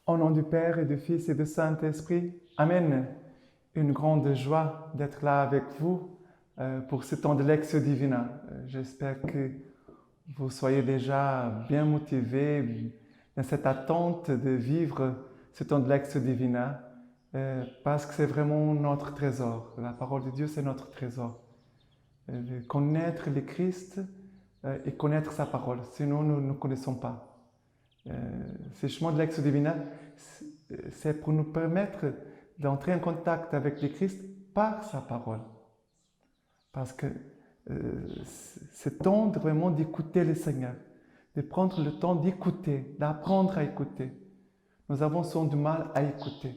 Au nom du Père et du Fils et du Saint-Esprit, Amen. Une grande joie d'être là avec vous pour ce temps de Lectio Divina. J'espère que vous soyez déjà bien motivés dans cette attente de vivre ce temps de Lectio Divina parce que c'est vraiment notre trésor. La parole de Dieu, c'est notre trésor. De connaître le Christ et connaître sa parole, sinon nous ne connaissons pas. Ce chemin de Lectio Divina, c'est pour nous permettre d'entrer en contact avec le Christ par sa parole. Parce que c'est temps vraiment d'écouter le Seigneur, de prendre le temps d'écouter, d'apprendre à écouter. Nous avons souvent du mal à écouter.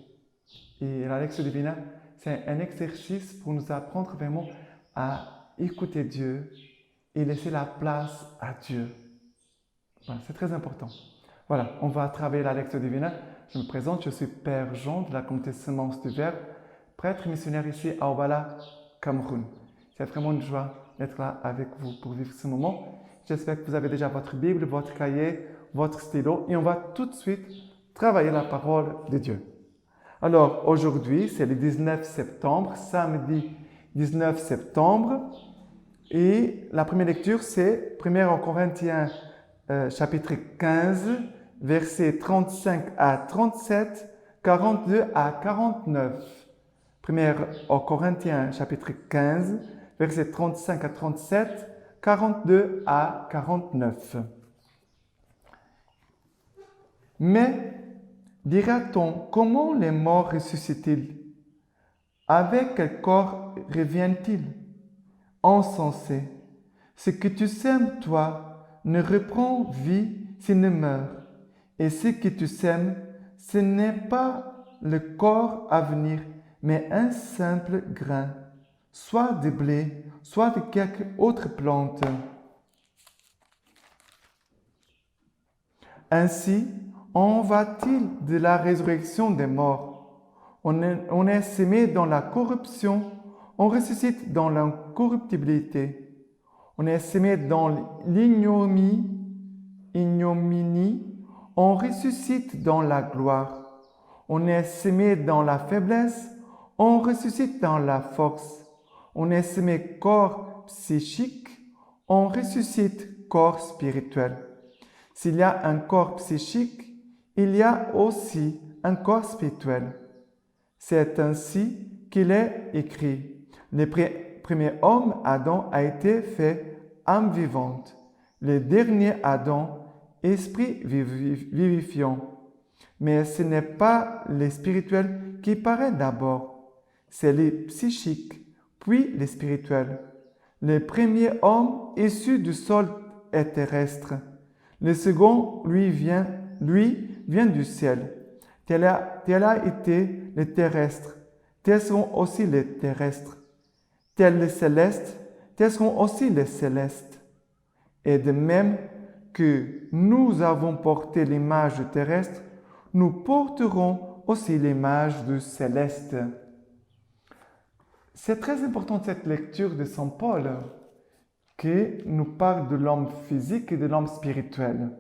Et la Lectio Divina, c'est un exercice pour nous apprendre vraiment à écouter Dieu et laisser la place à Dieu. Voilà, c'est très important. Voilà, on va travailler la Lectio Divina. Je me présente, je suis Père Jean de la communauté Semence du Verbe, prêtre missionnaire ici à Ouabbala, Cameroun. C'est vraiment une joie d'être là avec vous pour vivre ce moment. J'espère que vous avez déjà votre Bible, votre cahier, votre stylo et on va tout de suite travailler la parole de Dieu. Alors aujourd'hui, c'est le 19 septembre, samedi 19 septembre et la première lecture c'est 1 Corinthiens chapitre 15, versets 35 à 37, 42 à 49. 1 Corinthiens chapitre 15, versets 35 à 37, 42 à 49. Mais dira-t-on, comment les morts ressuscitent-ils? Avec quel corps reviennent-ils? Insensé, ce que tu sèmes, toi, ne reprend vie s'il ne meurt. Et ce que tu sèmes, ce n'est pas le corps à venir, mais un simple grain, soit de blé, soit de quelque autre plante. Ainsi, en va-t-il de la résurrection des morts? On est semé dans la corruption, on ressuscite dans l'incorruptibilité. On est semé dans l'ignominie, on ressuscite dans la gloire. On est semé dans la faiblesse, on ressuscite dans la force. On est semé corps psychique, on ressuscite corps spirituel. S'il y a un corps psychique, il y a aussi un corps spirituel. C'est ainsi qu'il est écrit. Le premier homme, Adam, a été fait âme vivante. Le dernier Adam, esprit vivifiant. Mais ce n'est pas le spirituel qui paraît d'abord, c'est le psychique, puis le spirituel. Le premier homme issu du sol est terrestre. Le second, lui, vient du ciel. Tel a été le terrestre. Tels sont aussi les terrestres. Tels les célestes, tels sont aussi les célestes. Et de même que nous avons porté l'image du terrestre, nous porterons aussi l'image du céleste. C'est très important cette lecture de Saint Paul qui nous parle de l'homme physique et de l'homme spirituel.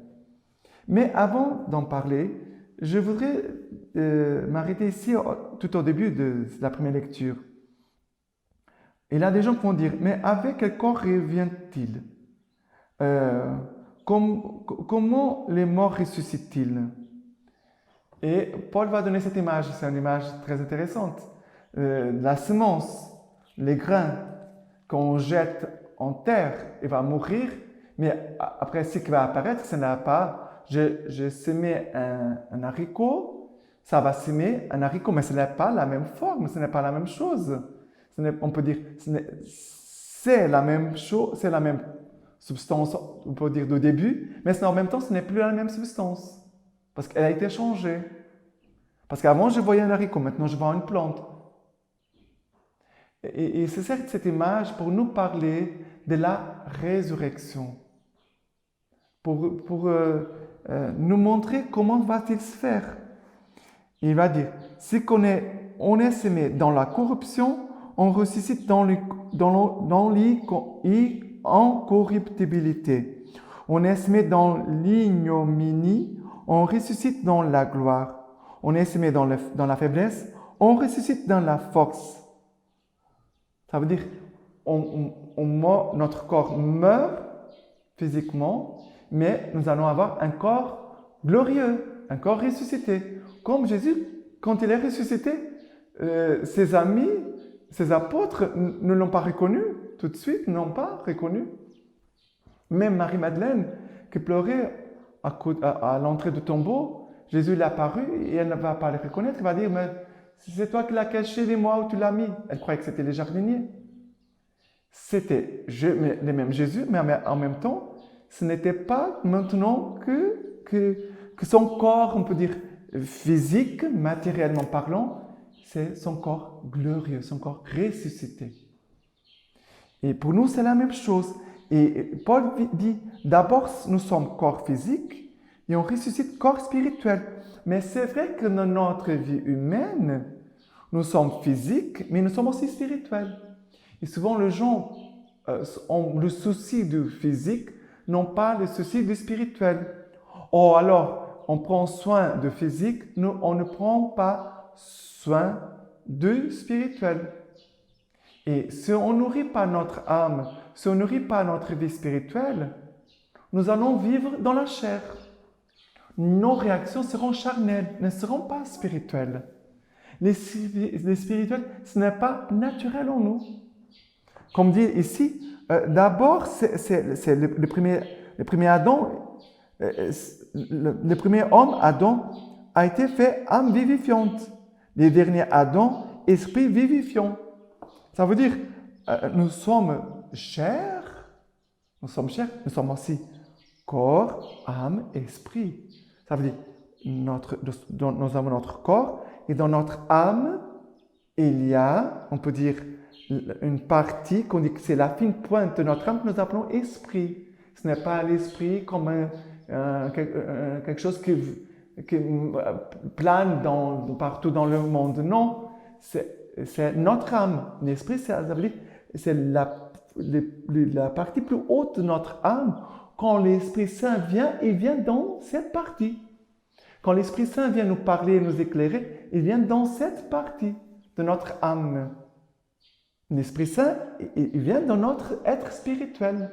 Mais avant d'en parler, je voudrais m'arrêter ici tout au début de la première lecture. Il y a des gens qui vont dire, mais avec quel corps revient-il? Comment les morts ressuscitent-ils? Et Paul va donner cette image, c'est une image très intéressante. La semence, les grains qu'on jette en terre, il va mourir, mais après ce qui va apparaître, ce n'est pas, je semais un haricot, ça va semer un haricot, mais ce n'est pas la même forme, ce n'est pas la même chose. On peut dire, c'est la même chose, c'est la même substance, on peut dire de début, mais en même temps, ce n'est plus la même substance. Parce qu'elle a été changée. Parce qu'avant, je voyais un haricot, maintenant je vois une plante. Et c'est certes cette image pour nous parler de la résurrection. Pour nous montrer comment va-t-il se faire. Il va dire, si on est semé dans la corruption, on ressuscite dans l'incorruptibilité. On est semé dans l'ignominie, on ressuscite dans la gloire. on est semé dans la faiblesse, on ressuscite dans la force. Ça veut dire notre corps meurt physiquement, mais nous allons avoir un corps glorieux, un corps ressuscité. Comme Jésus, quand il est ressuscité, ses amis, ses apôtres ne l'ont pas reconnu tout de suite, n'ont pas reconnu. Même Marie-Madeleine, qui pleurait à l'entrée du tombeau, Jésus l'est apparu et elle ne va pas le reconnaître. Elle va dire, mais c'est toi qui l'as caché des mois où tu l'as mis. Elle croyait que c'était les jardiniers. C'était le même Jésus, mais en même temps, ce n'était pas maintenant que son corps, on peut dire, physique, matériellement parlant, c'est son corps glorieux, son corps ressuscité. Et pour nous, c'est la même chose. Et Paul dit, d'abord, nous sommes corps physique et on ressuscite corps spirituel. Mais c'est vrai que dans notre vie humaine, nous sommes physiques, mais nous sommes aussi spirituels. Et souvent, les gens ont le souci du physique, n'ont pas le souci du spirituel. Or, alors, on prend soin du physique, on ne prend pas soin du spirituel. Et si on ne nourrit pas notre âme, si on ne nourrit pas notre vie spirituelle, nous allons vivre dans la chair. Nos réactions seront charnelles, ne seront pas spirituelles. Les spirituels, ce n'est pas naturel en nous. Comme dit ici, d'abord, c'est le premier Adam, le premier homme, Adam, a été fait âme vivifiante. Le dernier Adam, esprit vivifiant. Ça veut dire, nous sommes chair, nous sommes aussi corps, âme, esprit. Ça veut dire, nous avons notre corps et dans notre âme, il y a, on peut dire, une partie qu'on dit que c'est la fine pointe de notre âme que nous appelons esprit. Ce n'est pas l'esprit comme quelque chose qui plane partout dans le monde. Non, c'est notre âme. L'esprit, c'est la partie plus haute de notre âme. Quand l'Esprit Saint vient, il vient dans cette partie. Quand l'Esprit Saint vient nous parler, nous éclairer, il vient dans cette partie de notre âme. L'Esprit Saint, il vient dans notre être spirituel.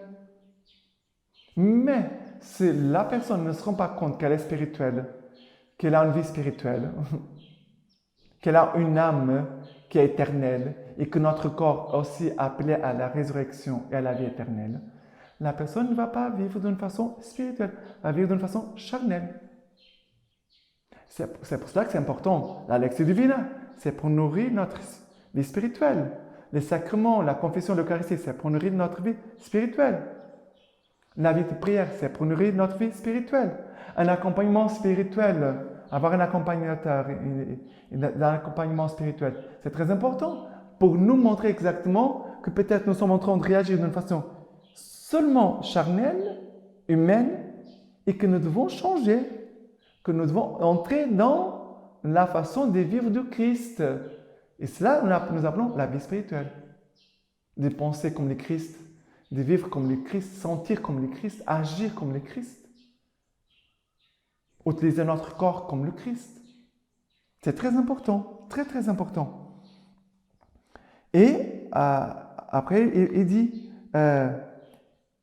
Mais si la personne ne se rend pas compte qu'elle est spirituelle, qu'elle a une vie spirituelle, qu'elle a une âme qui est éternelle et que notre corps est aussi appelé à la résurrection et à la vie éternelle, la personne ne va pas vivre d'une façon spirituelle, elle va vivre d'une façon charnelle. C'est pour cela que c'est important. La lecture divine, c'est pour nourrir notre vie spirituelle. Les sacrements, la confession, l'Eucharistie, c'est pour nourrir notre vie spirituelle. La vie de prière, c'est pour nourrir notre vie spirituelle. Un accompagnement spirituel, avoir un accompagnateur, un accompagnement spirituel, c'est très important pour nous montrer exactement que peut-être nous sommes en train de réagir d'une façon seulement charnelle, humaine, et que nous devons changer, que nous devons entrer dans la façon de vivre du Christ. Et cela, nous appelons la vie spirituelle. De penser comme le Christ, de vivre comme le Christ, sentir comme le Christ, agir comme le Christ. Utiliser notre corps comme le Christ. C'est très important, très très important. Et après, il dit,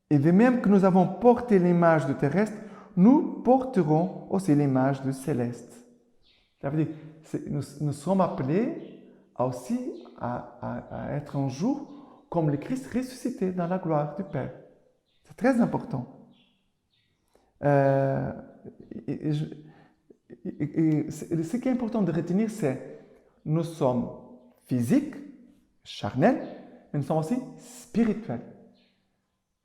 et de même que nous avons porté l'image du terrestre, nous porterons aussi l'image du céleste. Ça veut dire, nous sommes appelés aussi à être un jour comme le Christ ressuscité dans la gloire du Père. C'est très important. Ce qui est important de retenir, c'est nous sommes physiques, charnels, mais nous sommes aussi spirituels.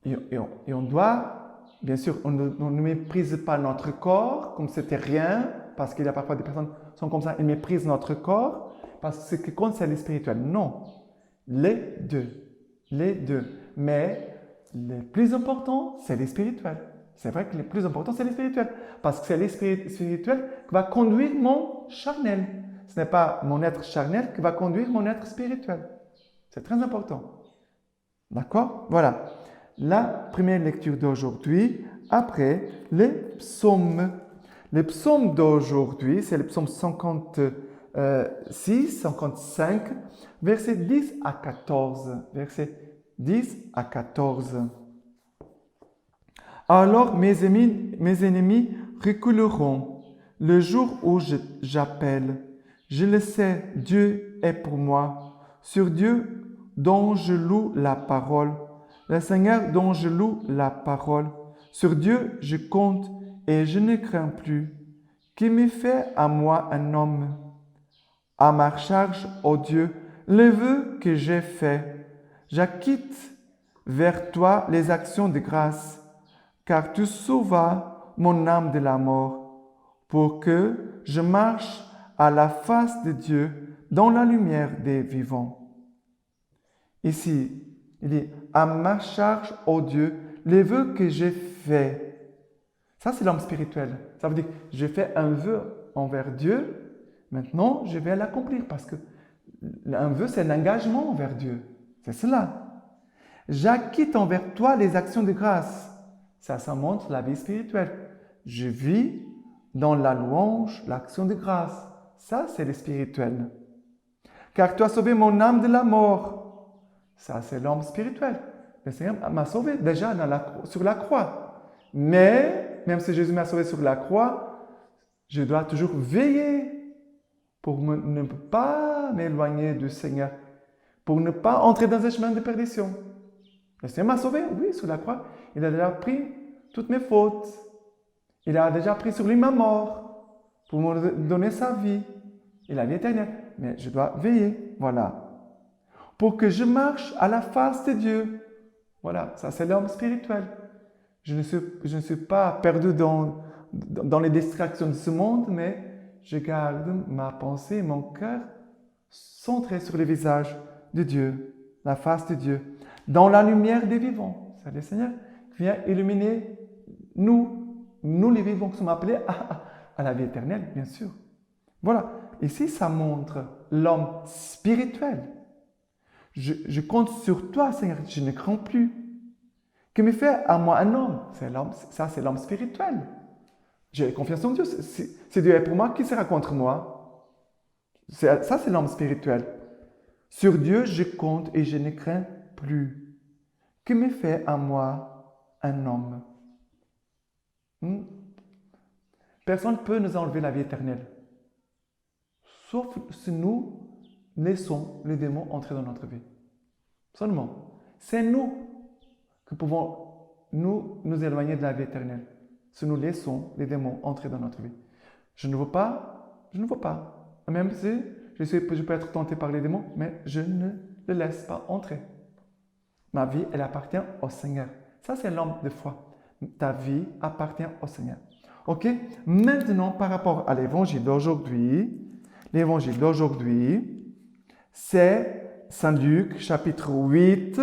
Et on doit, bien sûr, on ne méprise pas notre corps comme c'était rien, parce qu'il y a parfois des personnes qui sont comme ça, ils méprisent notre corps, parce que ce qui compte, c'est le spirituel. Non, les deux. Mais le plus important, c'est le spirituel. C'est vrai que le plus important, c'est le spirituel, parce que c'est le spirituel qui va conduire mon charnel. Ce n'est pas mon être charnel qui va conduire mon être spirituel. C'est très important. D'accord? Voilà. La première lecture d'aujourd'hui, après les psaumes. Le psaume d'aujourd'hui, c'est le psaume 56, 55, versets 10 à 14. Versets 10 à 14. Alors mes ennemis reculeront le jour où j'appelle. Je le sais, Dieu est pour moi. Sur Dieu dont je loue la parole. Le Seigneur dont je loue la parole. Sur Dieu je compte et je ne crains plus. Qui me fait à moi un homme? À ma charge, ô Dieu, les vœux que j'ai faits. J'acquitte vers toi les actions de grâce, car tu sauvas mon âme de la mort, pour que je marche à la face de Dieu dans la lumière des vivants. Ici, il dit, à ma charge, ô Dieu, les vœux que j'ai faits. Ça, c'est l'homme spirituel. Ça veut dire, j'ai fait un vœu envers Dieu, maintenant, je vais l'accomplir parce que un vœu, c'est un engagement envers Dieu. C'est cela. J'acquitte envers toi les actions de grâce. Ça montre la vie spirituelle. Je vis dans la louange, l'action de grâce. Ça, c'est le spirituel. Car tu as sauvé mon âme de la mort. Ça, c'est l'homme spirituel. Le Seigneur m'a sauvé déjà sur la croix. Mais, même si Jésus m'a sauvé sur la croix, je dois toujours veiller pour ne pas m'éloigner du Seigneur, pour ne pas entrer dans un chemin de perdition. Le Seigneur m'a sauvé, oui, sur la croix. Il a déjà pris toutes mes fautes. Il a déjà pris sur lui ma mort pour me donner sa vie et la vie éternelle. Mais je dois veiller, voilà. Pour que je marche à la face de Dieu. Voilà, ça c'est l'homme spirituel. Je ne suis pas perdu dans les distractions de ce monde, mais je garde ma pensée et mon cœur centrés sur le visage de Dieu, la face de Dieu, dans la lumière des vivants. C'est le Seigneur qui vient illuminer nous les vivants qui sommes appelés à la vie éternelle, bien sûr. Voilà. Ici, ça montre l'homme spirituel. Je compte sur toi, Seigneur, je ne crains plus. Que me fait à moi un homme? Ça, c'est l'homme spirituel. J'ai confiance en Dieu. Si Dieu est pour moi, qui sera contre moi? Ça, c'est l'homme spirituel. Sur Dieu, je compte et je ne crains plus. Que me fait à moi un homme? Personne ne peut nous enlever la vie éternelle. Sauf si nous laissons les démons entrer dans notre vie. Seulement. C'est nous que pouvons nous éloigner de la vie éternelle. Si nous laissons les démons entrer dans notre vie. Je ne veux pas. Même si je peux être tenté par les démons, mais je ne les laisse pas entrer. Ma vie, elle appartient au Seigneur. Ça, c'est l'homme de foi. Ta vie appartient au Seigneur. Ok? Maintenant, par rapport à l'évangile d'aujourd'hui, c'est Saint Luc, chapitre 8,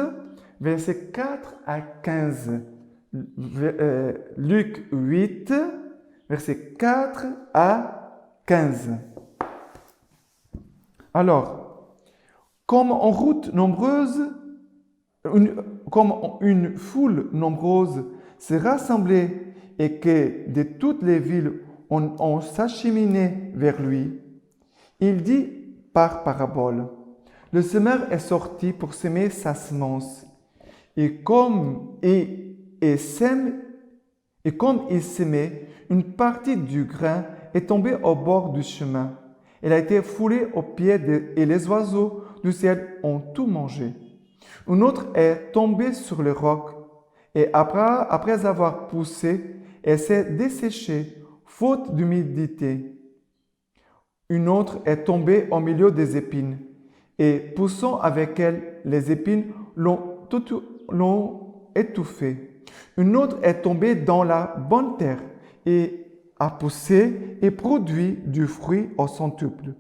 versets 4 à 15. Luc 8, versets 4 à 15. Alors, comme une foule nombreuse s'est rassemblée et que de toutes les villes on s'acheminait vers lui, il dit par parabole, le semeur est sorti pour semer sa semence. Et comme il semait, une partie du grain est tombée au bord du chemin. Elle a été foulée aux pieds et les oiseaux du ciel ont tout mangé. Une autre est tombée sur le roc et après avoir poussé, elle s'est desséchée, faute d'humidité. Une autre est tombée au milieu des épines et poussant avec elle, les épines l'ont étouffée. Une autre est tombée dans la bonne terre et a poussé et produit du fruit au centuple.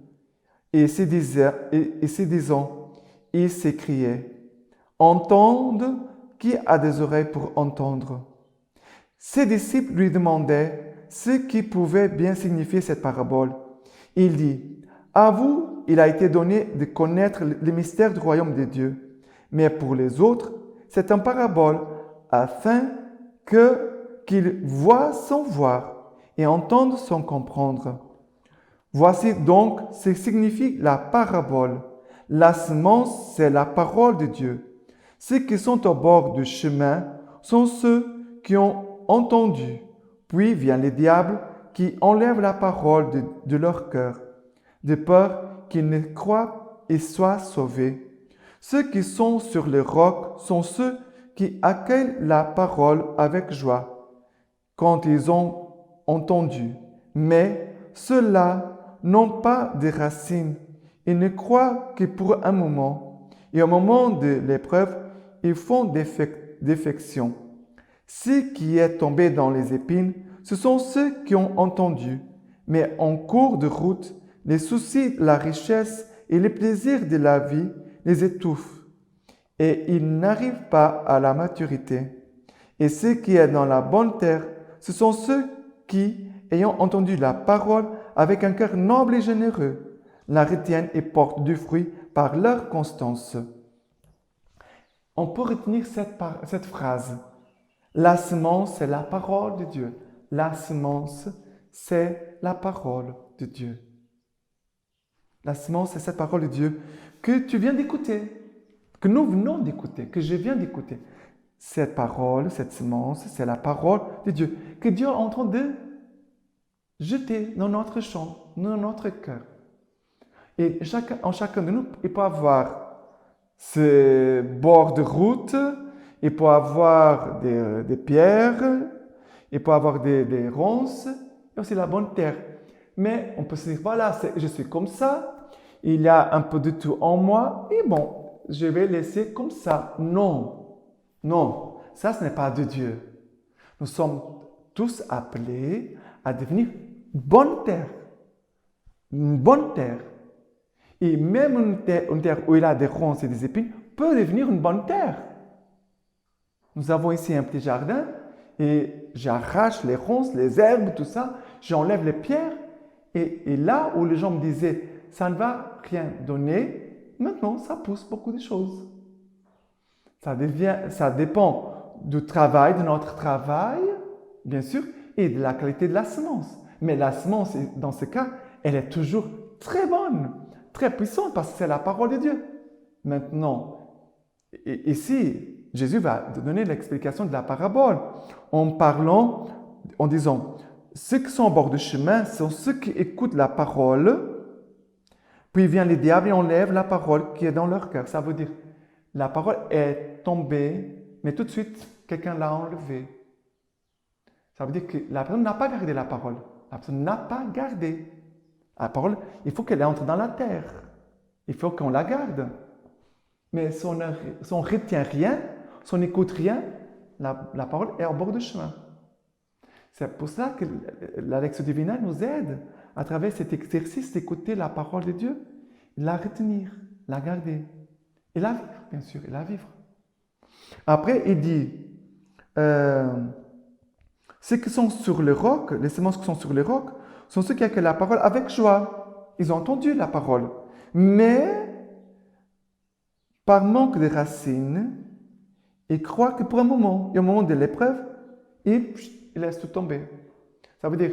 Et se disant, il s'écriait, entende qui a des oreilles pour entendre. Ses disciples lui demandaient ce qui pouvait bien signifier cette parabole. Il dit, à vous, il a été donné de connaître le mystère du royaume de Dieu, mais pour les autres, c'est une parabole afin qu'ils voient sans voir et entendent sans comprendre. Voici donc ce que signifie la parabole. La semence, c'est la parole de Dieu. Ceux qui sont au bord du chemin sont ceux qui ont entendu. Puis vient le diable qui enlève la parole de leur cœur, de peur qu'ils ne croient et soient sauvés. Ceux qui sont sur le roc sont ceux qui accueillent la parole avec joie quand ils ont entendu. Mais ceux-là n'ont pas de racines. Ils ne croient que pour un moment. Et au moment de l'épreuve, ils font défection. Ce qui est tombé dans les épines, ce sont ceux qui ont entendu. Mais en cours de route, les soucis, la richesse et les plaisirs de la vie les étouffent. Et ils n'arrivent pas à la maturité. Et ce qui est dans la bonne terre, ce sont ceux qui, ayant entendu la parole avec un cœur noble et généreux, la retiennent et portent du fruit par leur constance. On peut retenir cette phrase. La semence, c'est la parole de Dieu. La semence, c'est la parole de Dieu. La semence, c'est cette parole de Dieu que tu viens d'écouter, que nous venons d'écouter, que je viens d'écouter. Cette parole, cette semence, c'est la parole de Dieu que Dieu est en train de jeter dans notre champ, dans notre cœur. Et en chacun de nous, il peut avoir ce bord de route, il peut avoir des pierres, il peut avoir des ronces, et aussi la bonne terre. Mais on peut se dire, voilà, je suis comme ça, il y a un peu de tout en moi, et bon, je vais laisser comme ça. Non, non, ça ce n'est pas de Dieu. Nous sommes tous appelés à devenir bonne terre. Une bonne terre. Et même une terre où il y a des ronces et des épines peut devenir une bonne terre. Nous avons ici un petit jardin et j'arrache les ronces, les herbes, tout ça, j'enlève les pierres et là où les gens me disaient ça ne va rien donner, maintenant ça pousse beaucoup de choses. Ça dépend du travail, de notre travail, bien sûr, et de la qualité de la semence. Mais la semence, dans ce cas, elle est toujours très bonne, très puissante parce que c'est la parole de Dieu. Maintenant, ici, Jésus va donner l'explication de la parabole en disant, ceux qui sont au bord du chemin sont ceux qui écoutent la parole, puis vient le diable et enlève la parole qui est dans leur cœur. Ça veut dire, la parole est tombée, mais tout de suite, quelqu'un l'a enlevée. Ça veut dire que la personne n'a pas gardé la parole. La personne n'a pas gardé la parole. Il faut qu'elle entre dans la terre. Il faut qu'on la garde. Mais si on ne retient rien, si on n'écoute rien, la parole est au bord du chemin. C'est pour ça que la Lectio Divina nous aide à travers cet exercice d'écouter la parole de Dieu, la retenir, la garder et la vivre, bien sûr, et la vivre. Après, il dit, ceux qui sont sur le roc, les semences qui sont sur le roc, sont ceux qui accueillent la parole avec joie. Ils ont entendu la parole. Mais, par manque de racines, ils croient que pour un moment, et au moment de l'épreuve, ils laissent tout tomber. Ça veut dire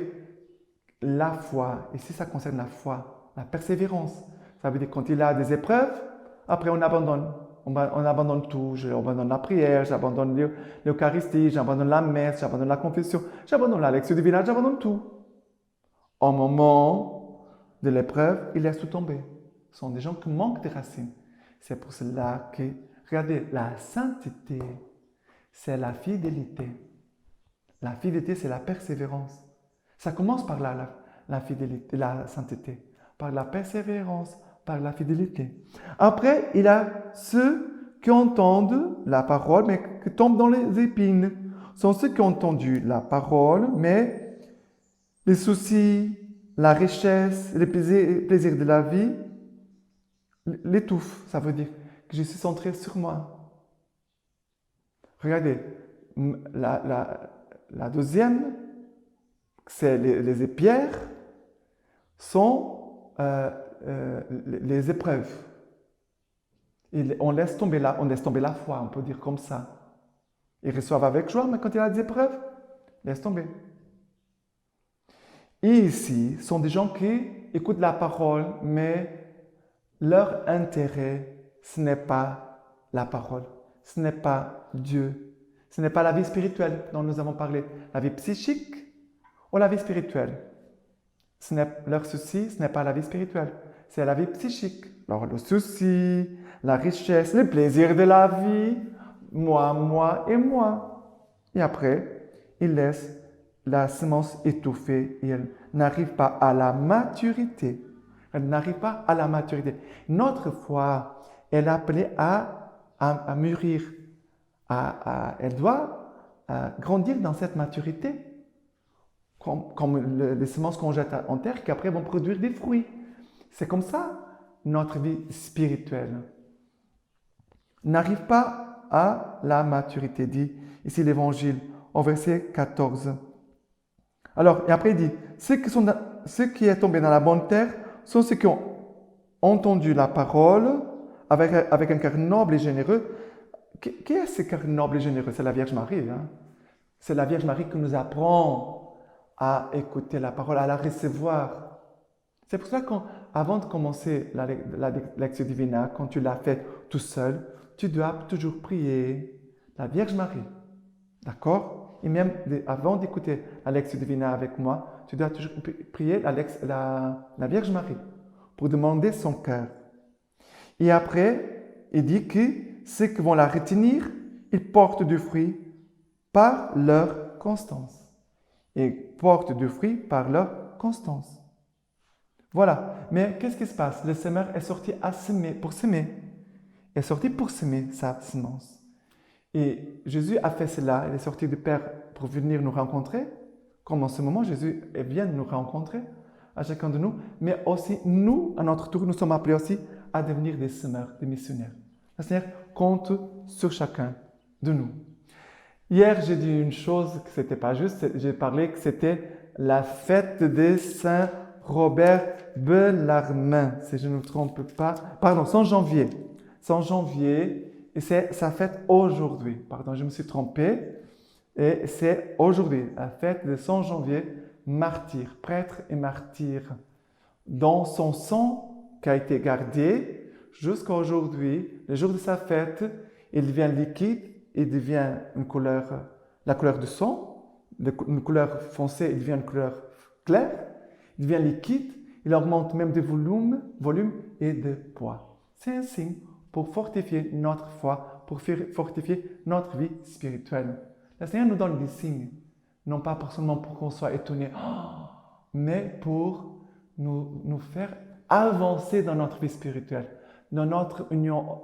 la foi, ici ça concerne la foi, la persévérance. Ça veut dire quand il y a des épreuves, après on abandonne. On abandonne tout. J'abandonne la prière, j'abandonne l'Eucharistie, j'abandonne la messe, j'abandonne la confession, j'abandonne la lecture divine, j'abandonne tout. Au moment de l'épreuve, ils laissent tout tomber. Ce sont des gens qui manquent de racines. C'est pour cela que, regardez, la sainteté, c'est la fidélité. La fidélité, c'est la persévérance. Ça commence par la fidélité, la sainteté, par la persévérance, par la fidélité. Après, il y a ceux qui entendent la parole, mais qui tombent dans les épines. Ce sont ceux qui ont entendu la parole, mais les soucis, la richesse, les plaisirs de la vie l'étouffent. Ça veut dire que je suis centré sur moi. Regardez, la deuxième, c'est les pierres, sont les épreuves. Et on laisse tomber la foi, on peut dire comme ça. Ils reçoivent avec joie, mais quand il y a des épreuves, laisse tomber. ici sont des gens qui écoutent la parole, mais leur intérêt, ce n'est pas la parole, ce n'est pas Dieu, ce n'est pas la vie spirituelle dont nous avons parlé, la vie psychique ou la vie spirituelle. Leur souci, ce n'est pas la vie spirituelle, c'est la vie psychique. Alors le souci, la richesse, les plaisirs de la vie, moi et moi. Et après, ils laissent la semence étouffée et elle n'arrive pas à la maturité. Elle n'arrive pas à la maturité. Notre foi, elle est appelée à mûrir. Elle doit grandir dans cette maturité. Comme les semences qu'on jette en terre qui après vont produire des fruits. C'est comme ça notre vie spirituelle. N'arrive pas à la maturité, dit ici l'Évangile au verset 14. Alors, et après il dit, ceux qui est tombé dans la bonne terre sont ceux qui ont entendu la parole avec un cœur noble et généreux. Qui est ce cœur noble et généreux? C'est la Vierge Marie. Hein? C'est la Vierge Marie qui nous apprend à écouter la parole, à la recevoir. C'est pour ça qu'avant de commencer la lecture divina, quand tu l'as fait tout seul, tu dois toujours prier la Vierge Marie. D'accord? Et même avant d'écouter la lecture divina avec moi, tu dois toujours prier la Vierge Marie pour demander son cœur. Et après, il dit que ceux qui vont la retenir, ils portent du fruit par leur constance. Et portent du fruit par leur constance. Voilà. Mais qu'est-ce qui se passe? Le semeur est sorti pour semer. Il est sorti pour semer sa semence. Et Jésus a fait cela. Il est sorti du Père pour venir nous rencontrer. Comme en ce moment, Jésus vient nous rencontrer à chacun de nous. Mais aussi, nous, à notre tour, nous sommes appelés aussi à devenir des semeurs, des missionnaires. Le Seigneur compte sur chacun de nous. Hier, j'ai dit une chose que ce n'était pas juste. J'ai parlé que c'était la fête de Saint Robert Bellarmine, si je ne me trompe pas. Pardon, Saint Janvier. Saint Janvier, et c'est sa fête aujourd'hui. Pardon, je me suis trompé. Et c'est aujourd'hui, la fête de Saint Janvier, martyr, prêtre et martyr. Dans son sang qui a été gardé jusqu'à aujourd'hui, le jour de sa fête, il devient liquide. Il devient la couleur du sang, une couleur foncée, il devient une couleur claire, il devient liquide, il augmente même de volume et de poids. C'est un signe pour fortifier notre foi, pour fortifier notre vie spirituelle. Le Seigneur nous donne des signes, non pas seulement pour qu'on soit étonné, mais pour nous faire avancer dans notre vie spirituelle, dans notre union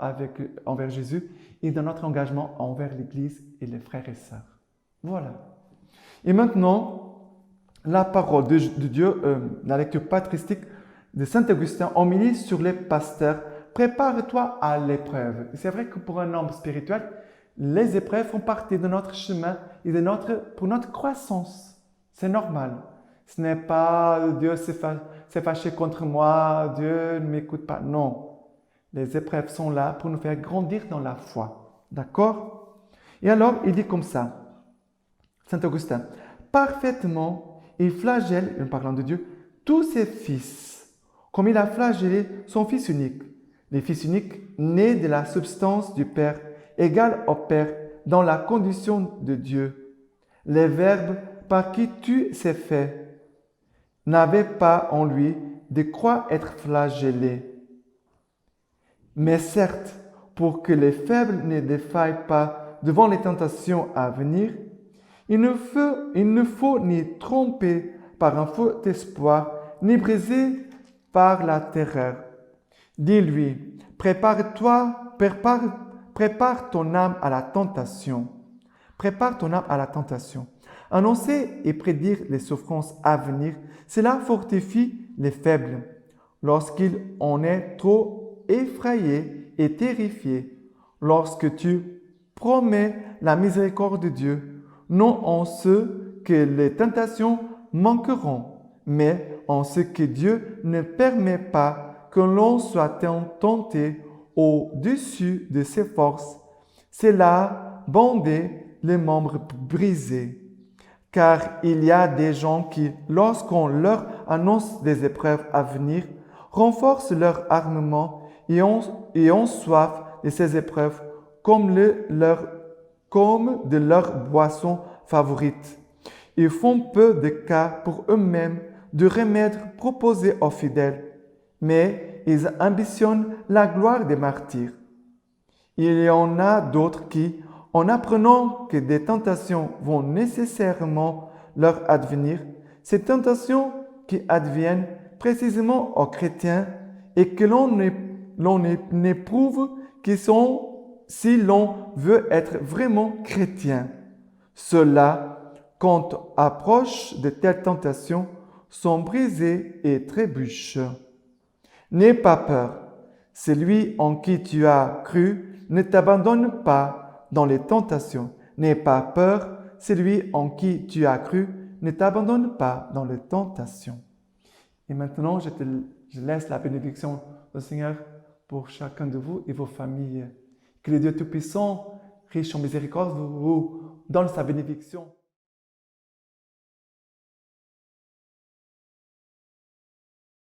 envers Jésus et dans notre engagement envers l'Église et les frères et sœurs. Voilà. Et maintenant, la parole de Dieu, la lecture patristique de Saint Augustin, homilie sur les pasteurs. Prépare-toi à l'épreuve. C'est vrai que pour un homme spirituel, les épreuves font partie de notre chemin et pour notre croissance. C'est normal. Ce n'est pas Dieu s'est fâché contre moi, Dieu ne m'écoute pas. Non. Les épreuves sont là pour nous faire grandir dans la foi. D'accord? Et alors, il dit comme ça, Saint Augustin, parfaitement, il flagelle, en parlant de Dieu, tous ses fils, comme il a flagellé son Fils unique. Les fils uniques nés de la substance du Père, égal au Père dans la condition de Dieu. Les verbes par qui tu s'es fait n'avaient pas en lui de quoi être flagellés. Mais certes, pour que les faibles ne défaillent pas devant les tentations à venir, il ne faut ni tromper par un faux espoir, ni briser par la terreur. Dis-lui, prépare ton âme à la tentation. Prépare ton âme à la tentation. Annoncer et prédire les souffrances à venir, cela fortifie les faibles. Lorsqu'il en est trop effrayé et terrifié, lorsque tu promets la miséricorde de Dieu, non en ce que les tentations manqueront, mais en ce que Dieu ne permet pas que l'on soit tenté au-dessus de ses forces. C'est là bander les membres brisés. car il y a des gens qui, lorsqu'on leur annonce des épreuves à venir, renforcent leur armement et ont soif de ces épreuves comme de leur boisson favorite. Ils font peu de cas pour eux-mêmes du remède proposé aux fidèles, mais ils ambitionnent la gloire des martyrs. Il y en a d'autres qui, en apprenant que des tentations vont nécessairement leur advenir, ces tentations qui adviennent précisément aux chrétiens et que l'on n'éprouve que si l'on veut être vraiment chrétien. Ceux-là, quand approche de telles tentations, sont brisés et trébuchent. N'aie pas peur. Celui en qui tu as cru ne t'abandonne pas dans les tentations. N'aie pas peur. Celui en qui tu as cru ne t'abandonne pas dans les tentations. Et maintenant, je laisse la bénédiction du Seigneur pour chacun de vous et vos familles. Que le Dieu Tout-Puissant, riche en miséricorde, vous donne sa bénédiction.